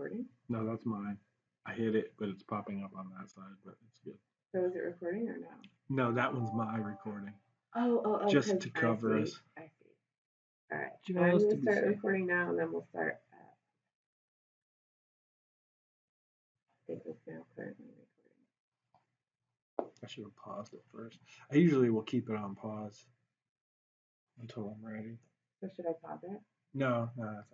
recording? No, that's mine. I hit it, but it's popping up on that side, but it's good. So is it recording or no? No, that one's my recording. Oh, just to cover I us. see. All right. Just I'm going to to be start safe. recording now, and then we'll start. I think it's now currently recording. I should have paused it first. I usually will keep it on pause until I'm ready. So should I pause it? No, that's all right.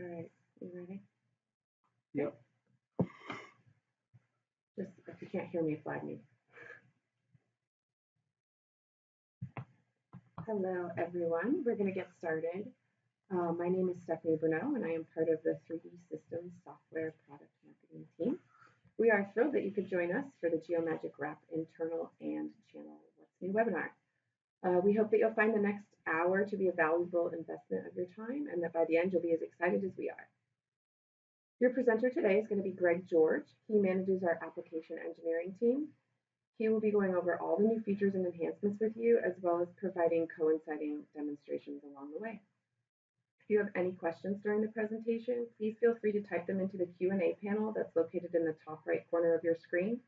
All right. You ready? Yep. Just if you can't hear me, flag me. Hello, everyone. We're going to get started. My name is Stephanie Bruneau, and I am part of the 3D Systems Software Product Marketing team. We are thrilled that you could join us for the Geomagic Wrap Internal and Channel What's New webinar. We hope that you'll find the next hour to be a valuable investment of your time, and that by the end you'll be as excited as we are. Your presenter today is going to be Greg George. He manages our application engineering team. He will be going over all the new features and enhancements with you, as well as providing coinciding demonstrations along the way. If you have any questions during the presentation, please feel free to type them into the Q&A panel that's located in the top right corner of your screen.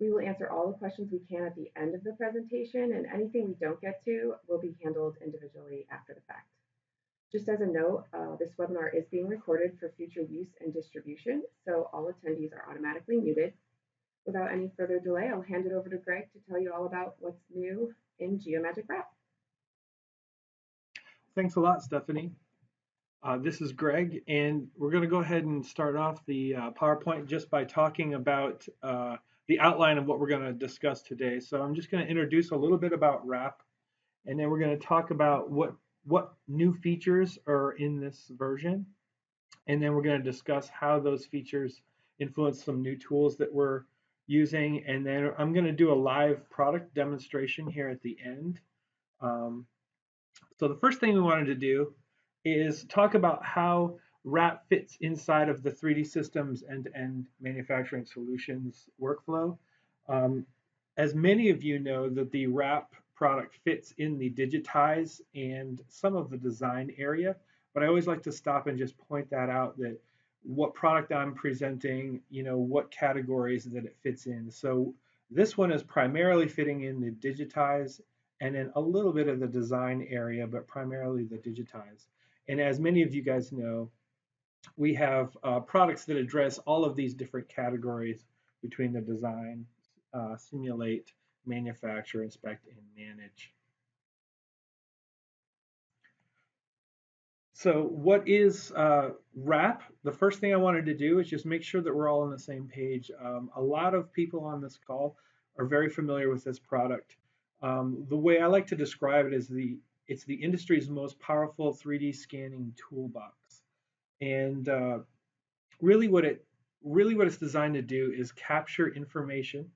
We will answer all the questions we can at the end of the presentation, and anything we don't get to will be handled individually after the fact. Just as a note, this webinar is being recorded for future use and distribution, so all attendees are automatically muted. Without any further delay, I'll hand it over to Greg to tell you all about what's new in Geomagic Wrap. Thanks a lot, Stephanie. This is Greg, and we're going to go ahead and start off the PowerPoint just by talking about the outline of what we're going to discuss today. So I'm just going to introduce a little bit about Wrap, and then we're going to talk about what new features are in this version, and then we're going to discuss how those features influence some new tools that we're using, and then I'm going to do a live product demonstration here at the end. So the first thing we wanted to do is talk about how Wrap fits inside of the 3D Systems end-to-end manufacturing solutions workflow. As many of you know, that the Wrap product fits in the digitize and some of the design area, but I always like to stop and just point that out, that what product I'm presenting, what categories that it fits in. So this one is primarily fitting in the digitize and then a little bit of the design area, but primarily the digitize. And as many of you guys know, we have products that address all of these different categories between the design, simulate, manufacture, inspect, and manage. So what is Wrap? The first thing I wanted to do is just make sure that we're all on the same page. A lot of people on this call are very familiar with this product. The way I like to describe it is it's the industry's most powerful 3D scanning toolbox. And really what it's designed to do is capture information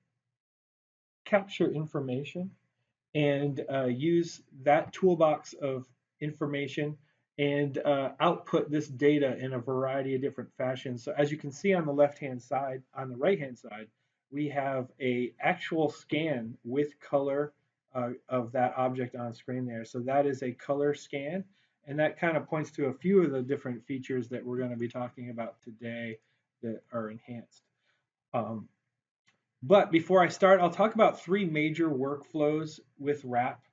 and use that toolbox of information and output this data in a variety of different fashions. So as you can see on the left-hand side, on the right-hand side, we have a actual scan with color of that object on screen there. So that is a color scan, and that kind of points to a few of the different features that we're going to be talking about today that are enhanced. But before I start, I'll talk about three major workflows with Wrap.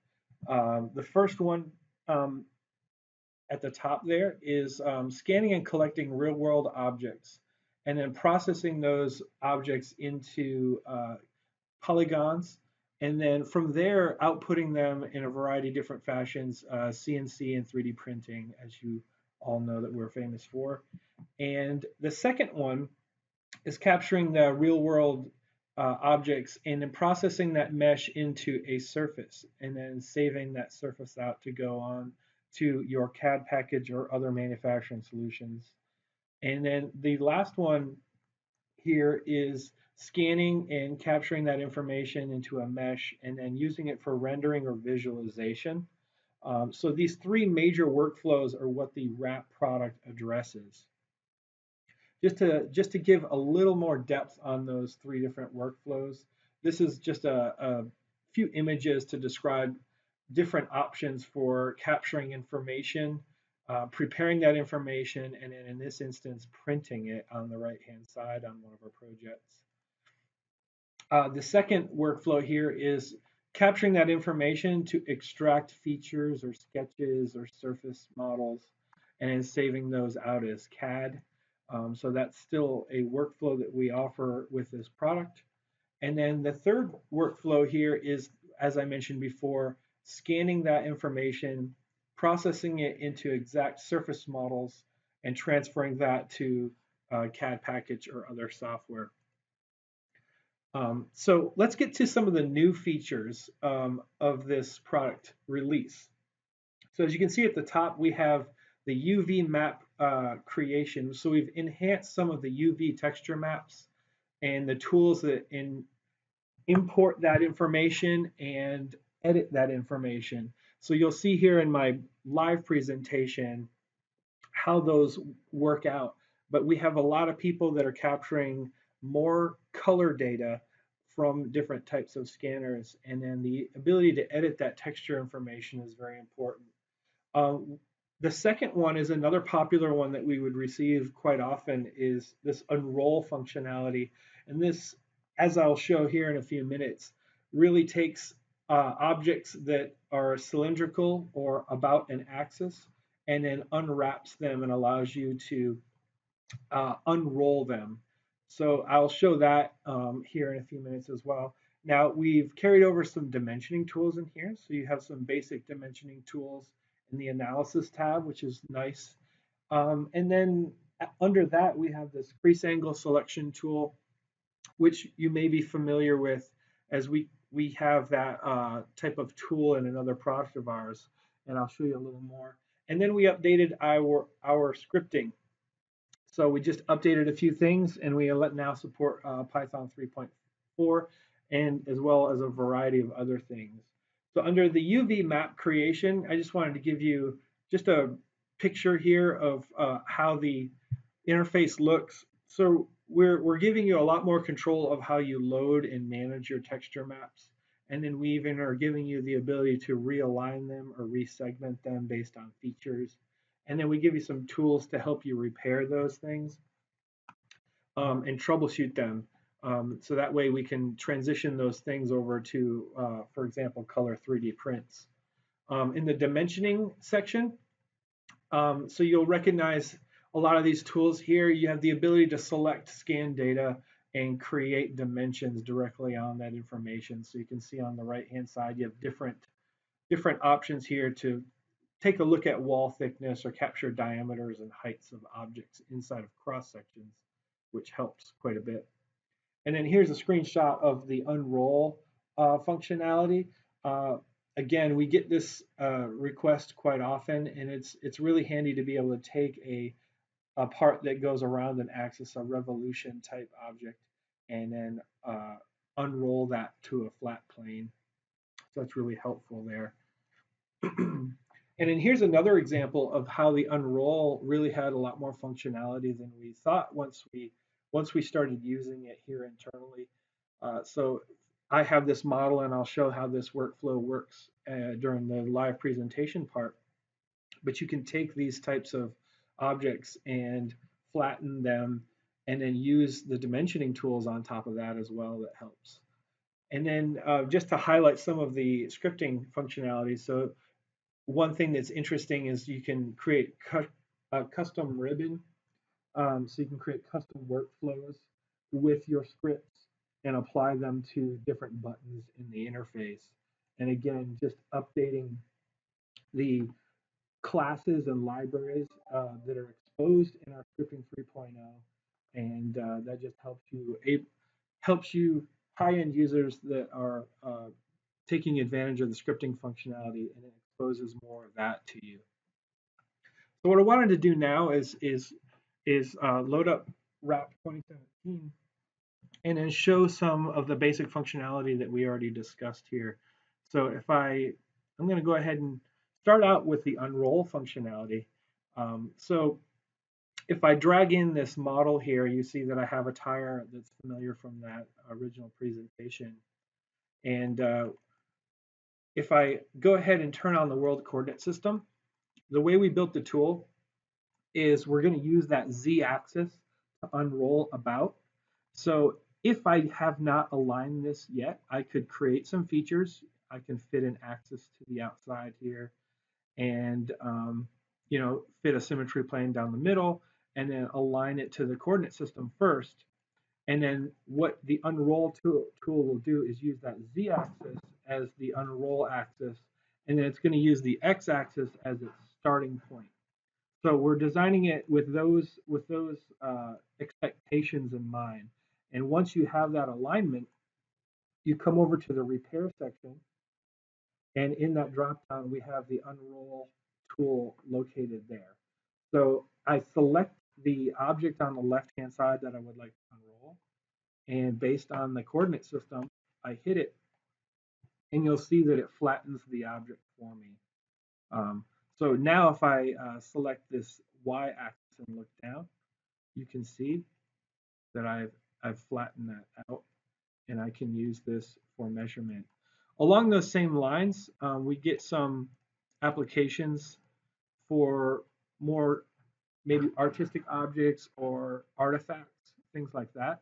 The first one at the top there is scanning and collecting real-world objects, and then processing those objects into polygons, and then from there outputting them in a variety of different fashions, CNC and 3D printing, as you all know that we're famous for. And the second one is capturing the real-world objects and then processing that mesh into a surface and then saving that surface out to go on to your CAD package or other manufacturing solutions. And then the last one here is scanning and capturing that information into a mesh and then using it for rendering or visualization. So these three major workflows are what the wrap product addresses. Just to give a little more depth on those three different workflows, this is just a few images to describe different options for capturing information, preparing that information, and then in this instance, printing it on the right-hand side on one of our projects. The second workflow here is capturing that information to extract features or sketches or surface models and then saving those out as CAD. So that's still a workflow that we offer with this product. And then the third workflow here is, as I mentioned before, scanning that information, processing it into exact surface models, and transferring that to a CAD package or other software. So let's get to some of the new features of this product release. So as you can see at the top, we have the UV map creation. So we've enhanced some of the UV texture maps and the tools that import that information and edit that information. So you'll see here in my live presentation how those work out. But we have a lot of people that are capturing more color data from different types of scanners, and then the ability to edit that texture information is very important. The second one is another popular one that we would receive quite often is this unroll functionality. And this, as I'll show here in a few minutes, really takes objects that are cylindrical or about an axis and then unwraps them and allows you to unroll them. So I'll show that here in a few minutes as well. Now we've carried over some dimensioning tools in here. So you have some basic dimensioning tools in the analysis tab, which is nice. And then under that, we have this crease angle selection tool, which you may be familiar with as we have that type of tool in another product of ours. And I'll show you a little more. And then we updated our scripting. So we just updated a few things, and we now support Python 3.4 and as well as a variety of other things. So under the UV map creation, I just wanted to give you just a picture here of how the interface looks. So we're giving you a lot more control of how you load and manage your texture maps. And then we even are giving you the ability to realign them or resegment them based on features. And then we give you some tools to help you repair those things and troubleshoot them. So that way we can transition those things over to, for example, color 3D prints. In the dimensioning section, so you'll recognize a lot of these tools here. You have the ability to select scan data and create dimensions directly on that information. So you can see on the right-hand side, you have different options here to take a look at wall thickness or capture diameters and heights of objects inside of cross sections, which helps quite a bit. And then here's a screenshot of the unroll functionality. Again, we get this request quite often, and it's really handy to be able to take a part that goes around an axis, a revolution type object, and then unroll that to a flat plane. So that's really helpful there. And then here's another example of how the unroll really had a lot more functionality than we thought once we started using it here internally. So I have this model, and I'll show how this workflow works during the live presentation part. But you can take these types of objects and flatten them, and then use the dimensioning tools on top of that as well. That helps. And then just to highlight some of the scripting functionality. So one thing that's interesting is you can create a custom ribbon. So you can create custom workflows with your scripts and apply them to different buttons in the interface. And again, just updating the classes and libraries that are exposed in our scripting 3.0, and that just helps you high-end users that are taking advantage of the scripting functionality, and it exposes more of that to you. So what I wanted to do now is load up Wrap 2017 and then show some of the basic functionality that we already discussed here. So I'm going to go ahead and start out with the unroll functionality. So if I drag in this model here, you see that I have a tire that's familiar from that original presentation. And if I go ahead and turn on the world coordinate system, the way we built the tool is we're going to use that z-axis to unroll about. So if I have not aligned this yet, I could create some features. I can fit an axis to the outside here and fit a symmetry plane down the middle and then align it to the coordinate system first. And then what the unroll tool will do is use that z-axis as the unroll axis, and then it's going to use the x-axis as its starting point. So we're designing it with those expectations in mind. And once you have that alignment, you come over to the repair section, and in that dropdown we have the unroll tool located there. So I select the object on the left-hand side that I would like to unroll, and based on the coordinate system, I hit it, and you'll see that it flattens the object for me. So now if I select this y-axis and look down, you can see that I've flattened that out, and I can use this for measurement. Along those same lines, we get some applications for more maybe artistic objects or artifacts, things like that.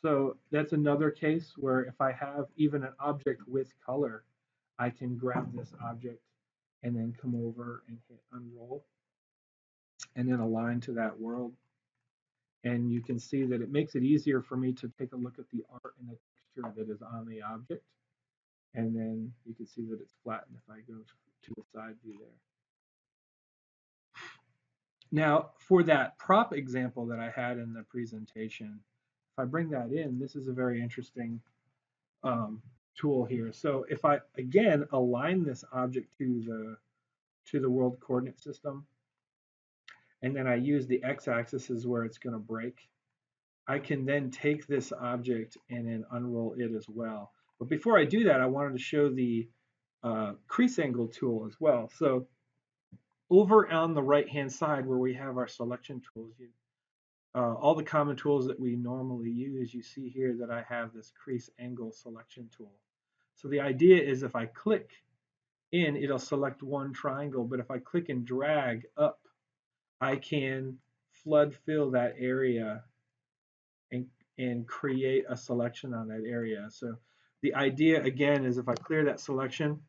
So that's another case where if I have even an object with color, I can grab this object and then come over and hit unroll and then align to that world. And you can see that it makes it easier for me to take a look at the art and the texture that is on the object. And then you can see that it's flattened if I go to the side view there. Now, for that prop example that I had in the presentation, if I bring that in, this is a very interesting tool here. So if I, again, align this object to the world coordinate system, and then I use the x-axis is where it's going to break, I can then take this object and then unroll it as well. But before I do that, I wanted to show the crease angle tool as well. So over on the right-hand side where we have our selection tools, all the common tools that we normally use, you see here that I have this crease angle selection tool. So the idea is if I click in, it'll select one triangle, but if I click and drag up, I can flood fill that area and create a selection on that area. So the idea again is if I clear that selection,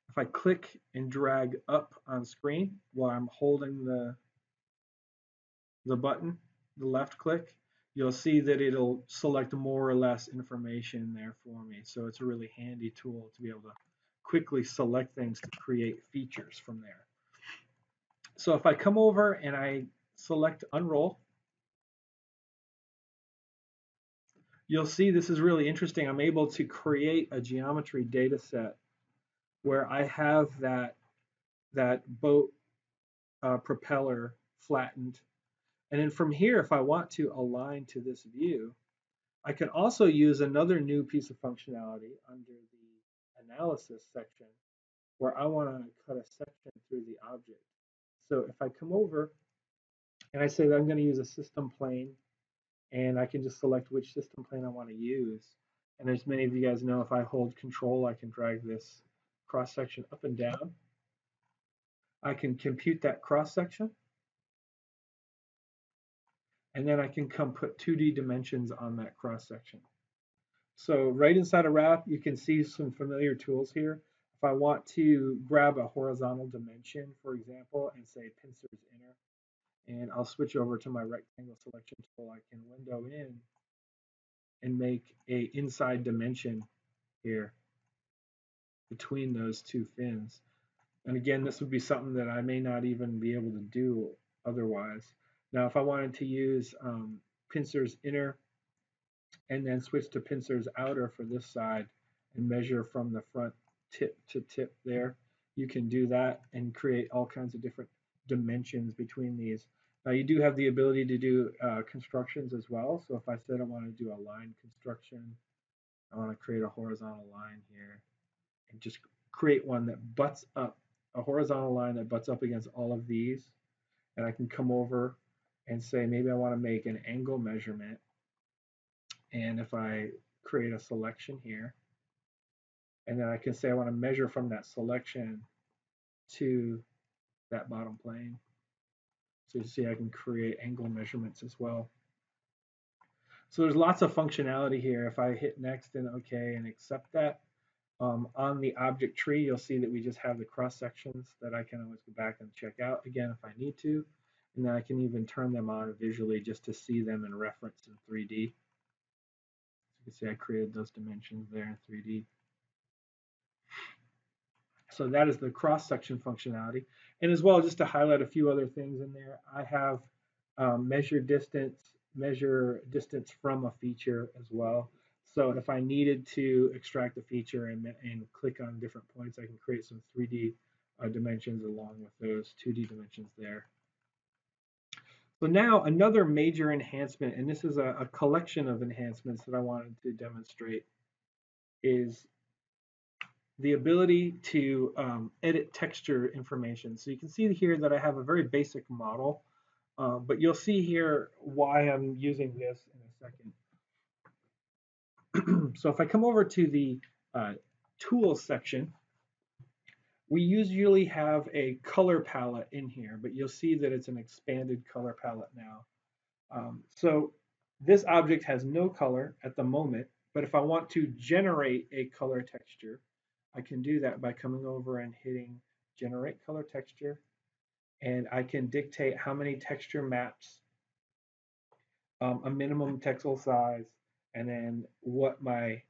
if I click and drag up on screen while I'm holding the button, the left click, you'll see that it'll select more or less information there for me. So it's a really handy tool to be able to quickly select things to create features from there. So if I come over and I select unroll, you'll see this is really interesting. I'm able to create a geometry data set where I have that boat propeller flattened. And then from here, if I want to align to this view, I can also use another new piece of functionality under the analysis section where I want to cut a section through the object. So if I come over and I say that I'm going to use a system plane, and I can just select which system plane I want to use. And as many of you guys know, if I hold control, I can drag this cross section up and down. I can compute that cross section. And then I can come put 2D dimensions on that cross section. So right inside of Wrap, you can see some familiar tools here. If I want to grab a horizontal dimension, for example, and say pincers inner, and I'll switch over to my rectangle selection tool, I can window in and make a inside dimension here between those two fins. And again, this would be something that I may not even be able to do otherwise. Now, if I wanted to use pincers inner and then switch to pincers outer for this side and measure from the front tip to tip there. You can do that and create all kinds of different dimensions between these. Now you do have the ability to do constructions as well. So if I said I want to do a line construction, I want to create a horizontal line here and just create one that butts up, a horizontal line that butts up against all of these. And I can come over and say maybe I want to make an angle measurement. And if I create a selection here, and then I can say I want to measure from that selection to that bottom plane. So you see I can create angle measurements as well. So there's lots of functionality here. If I hit next and OK and accept that, on the object tree, you'll see that we just have the cross sections that I can always go back and check out again if I need to. And then I can even turn them on visually just to see them in reference in 3D. So you can see I created those dimensions there in 3D. So that is the cross-section functionality. And as well, just to highlight a few other things in there, I have measure distance from a feature as well. So if I needed to extract a feature and click on different points, I can create some 3D dimensions along with those 2D dimensions there. So now another major enhancement, and this is a collection of enhancements that I wanted to demonstrate, is the ability to edit texture information. So you can see here that I have a very basic model, but you'll see here why I'm using this in a second. So if I come over to the tools section, we usually have a color palette in here, but you'll see that it's an expanded color palette now. So this object has no color at the moment, but if I want to generate a color texture, I can do that by coming over and hitting generate color texture, and I can dictate how many texture maps, a minimum pixel size, and then what my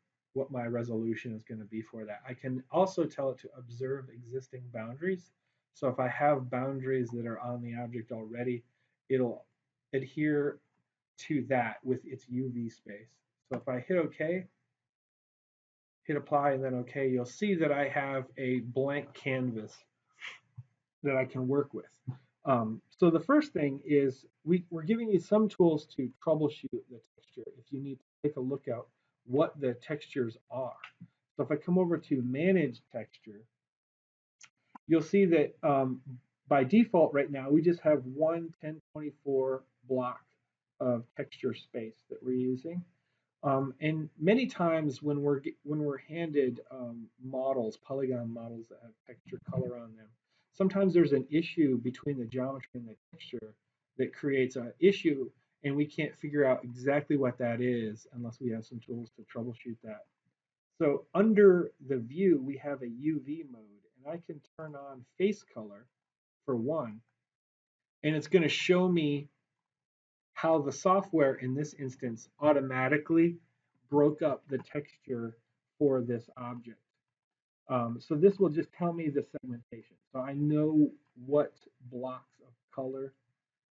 resolution is going to be for that. I can also tell it to observe existing boundaries. So if I have boundaries that are on the object already, it'll adhere to that with its UV space. So if I hit OK, hit apply and then OK, you'll see that I have a blank canvas that I can work with. So the first thing is we're giving you some tools to troubleshoot the texture if you need to take a look at what the textures are. So if I come over to manage texture, you'll see that by default right now, we just have one 1024 block of texture space that we're using. And many times when we're handed models, polygon models that have texture color on them, sometimes there's an issue between the geometry and the texture that creates an issue, and we can't figure out exactly what that is unless we have some tools to troubleshoot that. So under the view, we have a UV mode, and I can turn on face color for one, and it's going to show me how the software in this instance automatically broke up the texture for this object. So this will just tell me the segmentation. So I know what blocks of color,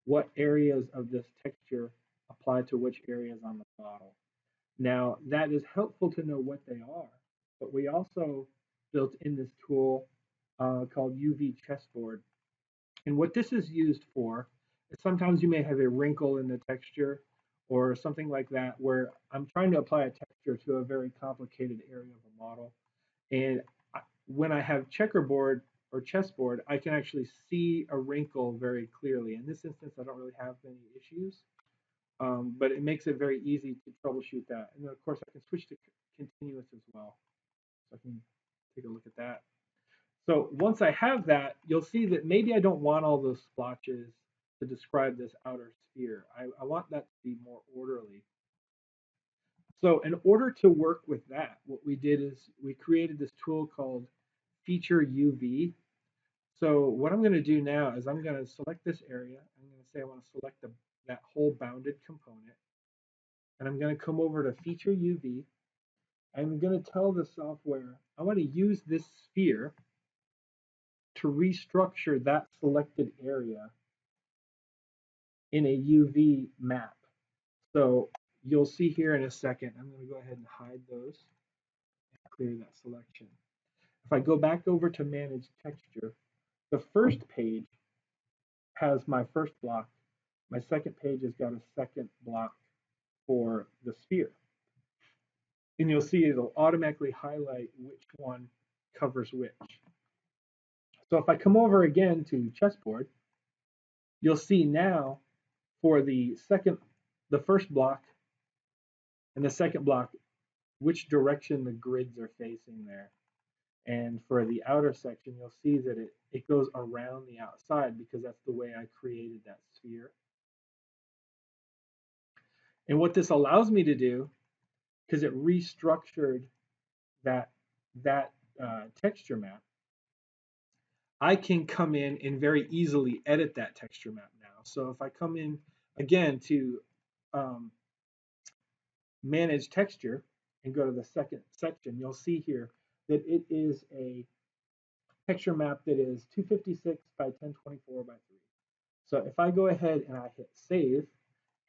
what areas of this texture apply to which areas on the model. Now that is helpful to know what they are, but we also built in this tool called UV chessboard. And what this is used for is sometimes you may have a wrinkle in the texture or something like that where I'm trying to apply a texture to a very complicated area of a model. And when I have checkerboard or chessboard, I can actually see a wrinkle very clearly. In this instance, I don't really have many issues, but it makes it very easy to troubleshoot that. And then, of course, I can switch to continuous as well. So I can take a look at that. So once I have that, you'll see that maybe I don't want all those splotches to describe this outer sphere. I want that to be more orderly. So in order to work with that, what we did is we created this tool called Feature UV. So what I'm going to do now is I'm going to select this area. I'm going to say I want to select that whole bounded component. And I'm going to come over to Feature UV. I'm going to tell the software I want to use this sphere to restructure that selected area in a UV map. So you'll see here in a second, I'm going to go ahead and hide those and clear that selection. If I go back over to manage texture, the first page has my first block. My second page has got a second block for the sphere. And you'll see it'll automatically highlight which one covers which. So if I come over again to chessboard, you'll see now for the first block and the second block, which direction the grids are facing there. And for the outer section, you'll see that it goes around the outside because that's the way I created that sphere. And what this allows me to do, because it restructured that texture map, I can come in and very easily edit that texture map now. So if I come in again to manage texture and go to the second section, you'll see here that it is a texture map that is 256 by 1024 by 3. So if I go ahead and I hit save,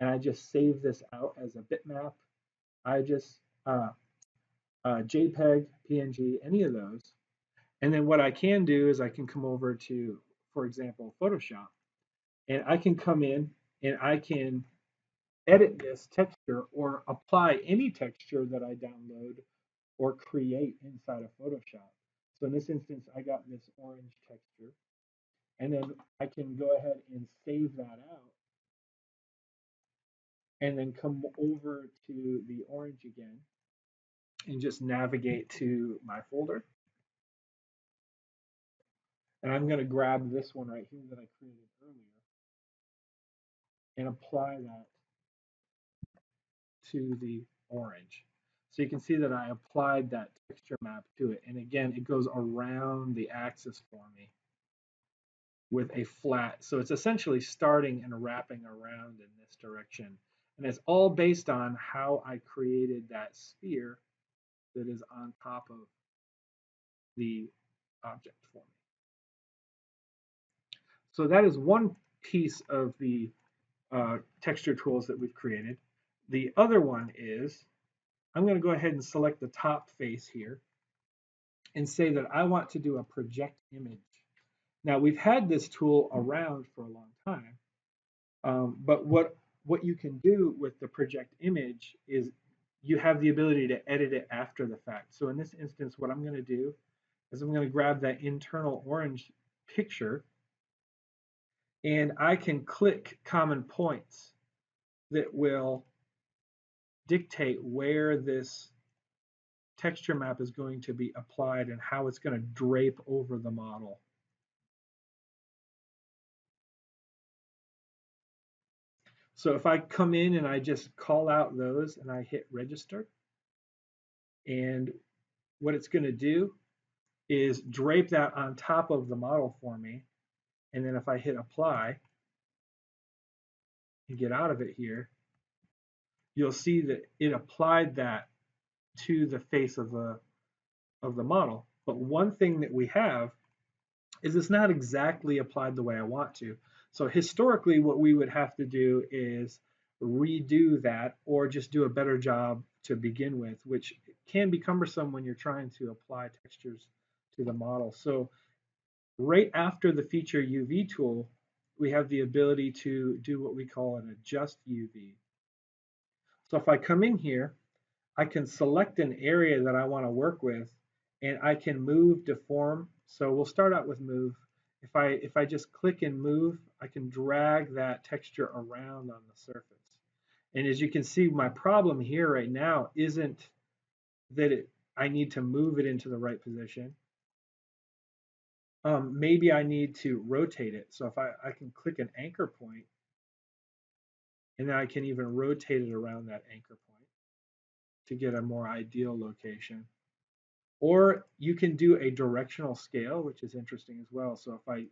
and I just save this out as a bitmap, I just JPEG, PNG, any of those. And then what I can do is I can come over to, for example, Photoshop, and I can come in and I can edit this texture or apply any texture that I download or create inside of Photoshop. So in this instance, I got this orange texture, and then I can go ahead and save that out and then come over to the orange again and just navigate to my folder. And I'm going to grab this one right here that I created earlier and apply that to the orange. So you can see that I applied that texture map to it. And again, it goes around the axis for me with a flat. So it's essentially starting and wrapping around in this direction. And it's all based on how I created that sphere that is on top of the object for me. So that is one piece of the texture tools that we've created. The other one is, I'm going to go ahead and select the top face here and say that I want to do a project image. Now we've had this tool around for a long time, but what you can do with the project image is you have the ability to edit it after the fact. So in this instance, what I'm going to do is I'm going to grab that internal orange picture, and I can click common points that will dictate where this texture map is going to be applied and how it's going to drape over the model. So if I come in and I just call out those and I hit register, and what it's going to do is drape that on top of the model for me. And then if I hit apply and get out of it here, you'll see that it applied that to the face of the model. But one thing that we have is it's not exactly applied the way I want to. So historically, what we would have to do is redo that or just do a better job to begin with, which can be cumbersome when you're trying to apply textures to the model. So right after the feature UV tool, we have the ability to do what we call an adjust UV. So if I come in here, I can select an area that I want to work with, and I can move, deform. So we'll start out with move. If I just click and move, I can drag that texture around on the surface. And as you can see, my problem here right now isn't that I need to move it into the right position. Maybe I need to rotate it. So if I can click an anchor point, and then I can even rotate it around that anchor point to get a more ideal location. Or you can do a directional scale, which is interesting as well. So if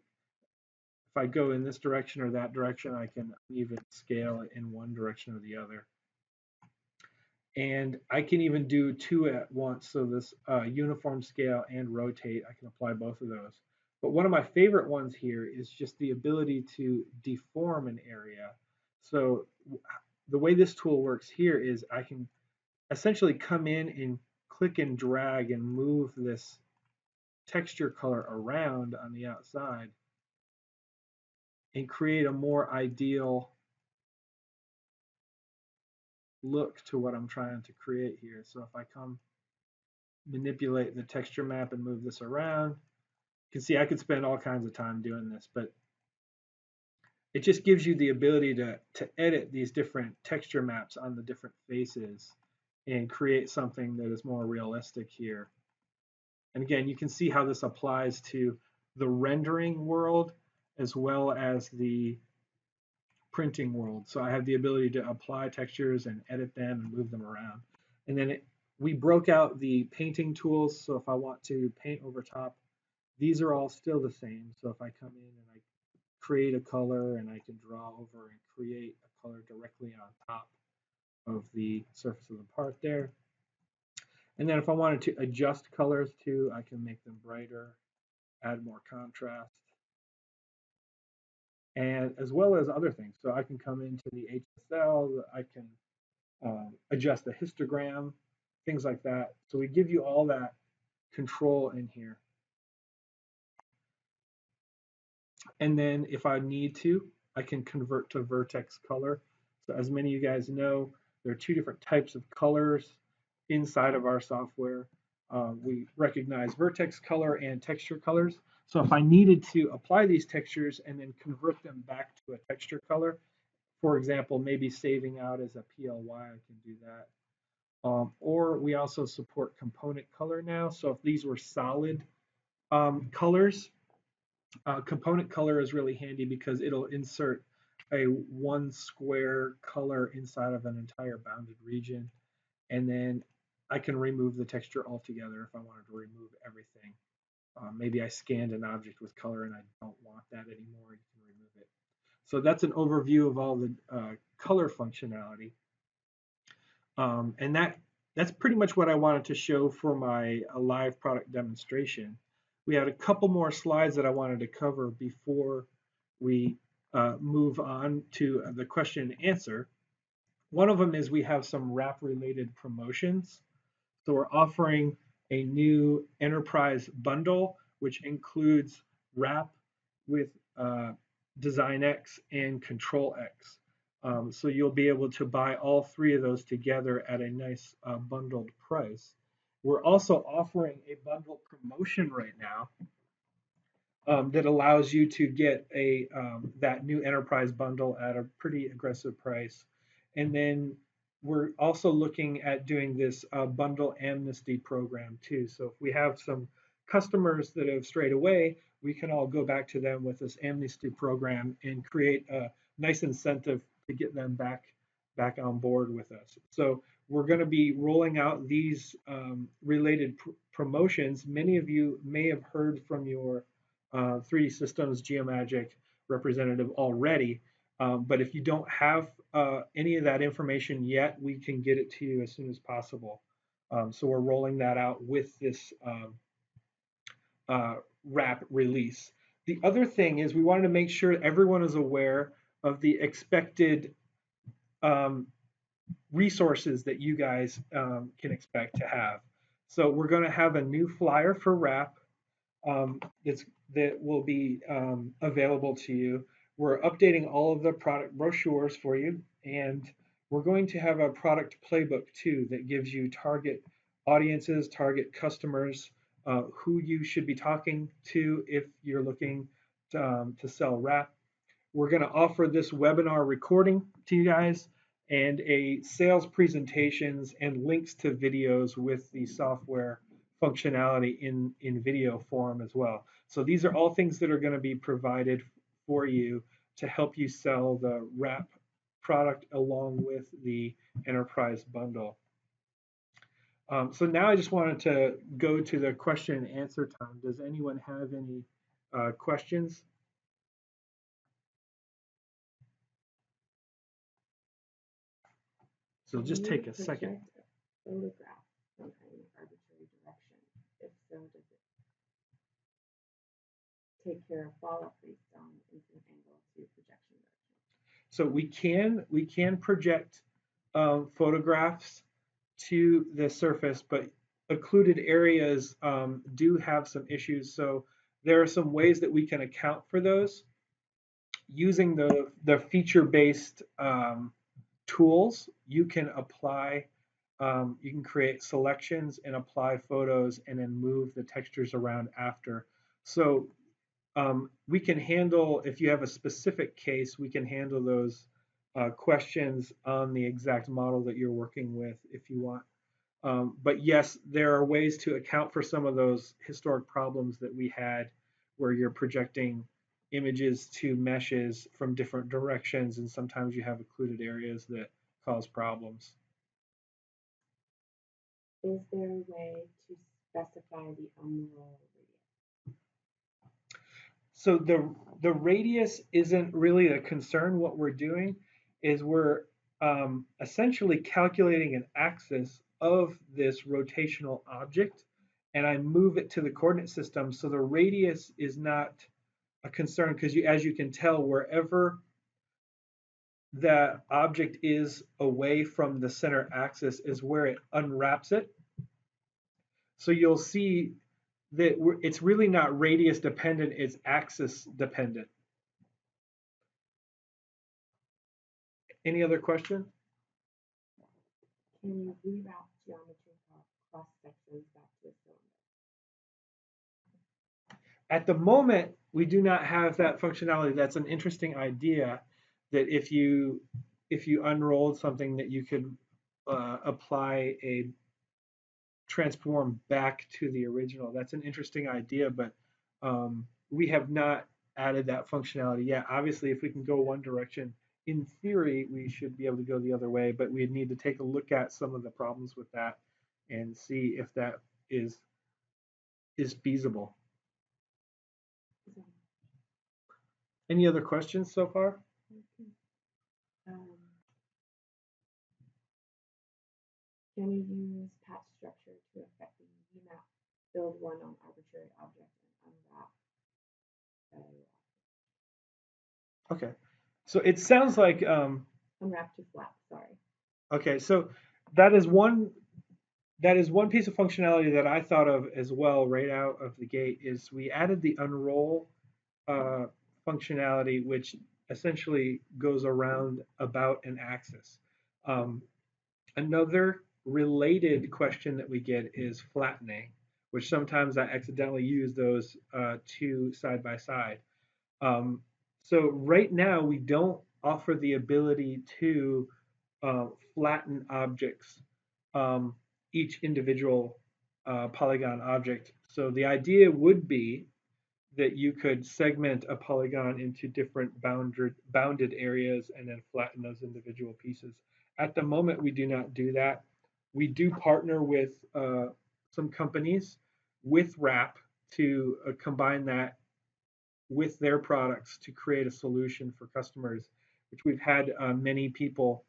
I go in this direction or that direction, I can even scale it in one direction or the other. And I can even do two at once. So this uniform scale and rotate, I can apply both of those. But one of my favorite ones here is just the ability to deform an area. So the way this tool works here is I can essentially come in and click and drag and move this texture color around on the outside and create a more ideal look to what I'm trying to create here. So if I come manipulate the texture map and move this around, you can see I could spend all kinds of time doing this, but it just gives you the ability to edit these different texture maps on the different faces and create something that is more realistic here. And again, you can see how this applies to the rendering world as well as the printing world. So I have the ability to apply textures and edit them and move them around. And then we broke out the painting tools. So if I want to paint over top, these are all still the same. So if I come in and I create a color and I can draw over and create a color directly on top of the surface of the part there. And then if I wanted to adjust colors too, I can make them brighter, add more contrast, and as well as other things. So I can come into the HSL, I can adjust the histogram, things like that. So we give you all that control in here. And then if I need to, I can convert to vertex color. So as many of you guys know, there are two different types of colors inside of our software. We recognize vertex color and texture colors. So if I needed to apply these textures and then convert them back to a texture color, for example, maybe saving out as a PLY, I can do that. Or we also support component color now. So if these were solid colors, component color is really handy because it'll insert a one square color inside of an entire bounded region. And then I can remove the texture altogether if I wanted to remove everything. Maybe I scanned an object with color and I don't want that anymore, you can remove it. So that's an overview of all the color functionality. And that's pretty much what I wanted to show for my live product demonstration. We had a couple more slides that I wanted to cover before we move on to the question and answer. One of them is we have some wrap related promotions. So we're offering a new enterprise bundle, which includes wrap with Design X and Control X. So you'll be able to buy all three of those together at a nice bundled price. We're also offering a bundle promotion right now that allows you to get that new enterprise bundle at a pretty aggressive price. And then we're also looking at doing this bundle amnesty program too. So if we have some customers that have strayed away, we can all go back to them with this amnesty program and create a nice incentive to get them back on board with us. So we're going to be rolling out these related promotions. Many of you may have heard from your 3D Systems Geomagic representative already. But if you don't have any of that information yet, we can get it to you as soon as possible. So we're rolling that out with this wrap release. The other thing is we wanted to make sure everyone is aware of the expected resources that you guys can expect to have. So we're going to have a new flyer for wrap that will be available to you. We're updating all of the product brochures for you, and we're going to have a product playbook too that gives you target audiences, target customers, who you should be talking to if you're looking to sell wrap. We're going to offer this webinar recording to you guys and a sales presentations and links to videos with the software functionality in video form as well. So these are all things that are going to be provided for you to help you sell the wrap product along with the enterprise bundle. So now I just wanted to go to the question and answer time. Does anyone have any questions? So just take a second. Photograph some kind of arbitrary direction. If so, does it take care of fallout based on infinite angle to projection direction? So we can project photographs to the surface, but occluded areas do have some issues. So there are some ways that we can account for those using the feature-based tools. You can apply, you can create selections and apply photos and then move the textures around after. So we can handle, if you have a specific case, we can handle those questions on the exact model that you're working with if you want. But yes, there are ways to account for some of those historic problems that we had where you're projecting images to meshes from different directions, and sometimes you have occluded areas that cause problems. Is there a way to specify the unroll radius? So the radius isn't really a concern. What we're doing is we're essentially calculating an axis of this rotational object, and I move it to the coordinate system. So the radius is not a concern because as you can tell, wherever the object is away from the center axis is where it unwraps it. So you'll see that it's really not radius dependent, it's axis dependent. Any other question? Can you reroute geometry cross sections back to a cylinder? At the moment, we do not have that functionality. That's an interesting idea that if you unrolled something that you could apply a transform back to the original. That's an interesting idea, but we have not added that functionality yet. Obviously, if we can go one direction, in theory, we should be able to go the other way, but we need to take a look at some of the problems with that and see if that is feasible. Any other questions so far? Can you use patch structure to affect the UV map? Build one on arbitrary object and unwrap. Okay, so it sounds like Unwrap to flap. Sorry. Okay, so that is one piece of functionality that I thought of as well right out of the gate is we added the unroll functionality, which essentially goes around about an axis. Another related question that we get is flattening, which sometimes I accidentally use those two side by side. So right now we don't offer the ability to flatten objects, each individual polygon object. So the idea would be that you could segment a polygon into different bounded areas and then flatten those individual pieces. At the moment, we do not do that. We do partner with some companies with RAP to combine that with their products to create a solution for customers, which we've had many people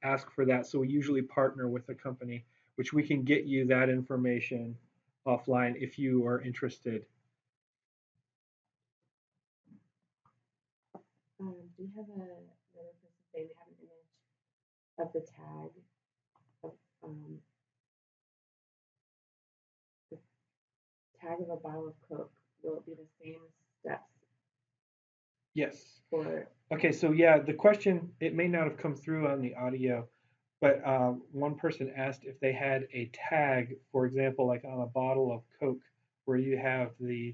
ask for that. So we usually partner with a company, which we can get you that information offline if you are interested. Do you have another person saying they have an image of the tag of the tag of a bottle of Coke? Will it be the same steps? Yes. For Okay, so yeah, the question, it may not have come through on the audio, but one person asked if they had a tag, for example, like on a bottle of Coke, where you have the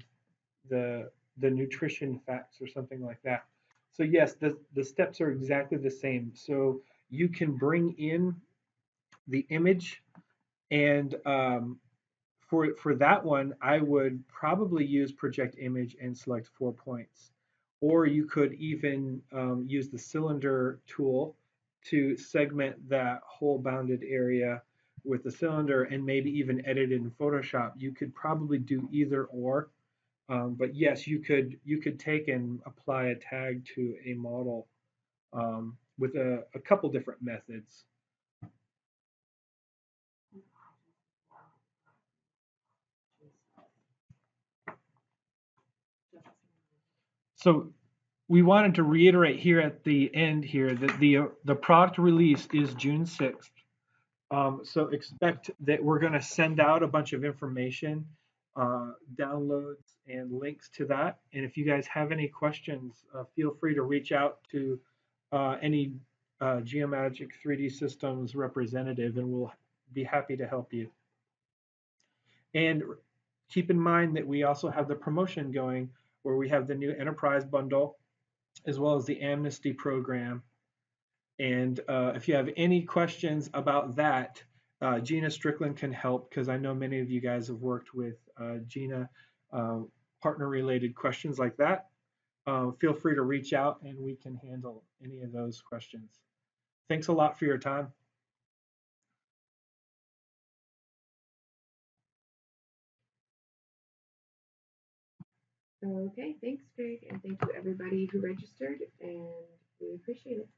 nutrition facts or something like that. So yes, the steps are exactly the same. So you can bring in the image, and for that one, I would probably use project image and select 4 points. Or you could even use the cylinder tool to segment that whole bounded area with the cylinder and maybe even edit it in Photoshop. You could probably do either or. But yes, you could take and apply a tag to a model with a couple different methods. So we wanted to reiterate here at the end here that the product release is June 6th. So expect that we're going to send out a bunch of information, downloads, and links to that. And if you guys have any questions, feel free to reach out to any Geomagic 3D Systems representative, and we'll be happy to help you. And keep in mind that we also have the promotion going where we have the new Enterprise Bundle as well as the Amnesty Program. And if you have any questions about that, Gina Strickland can help because I know many of you guys have worked with Gina, partner-related questions like that. Feel free to reach out and we can handle any of those questions. Thanks a lot for your time. Okay, thanks, Greg, and thank you everybody who registered, and we appreciate it.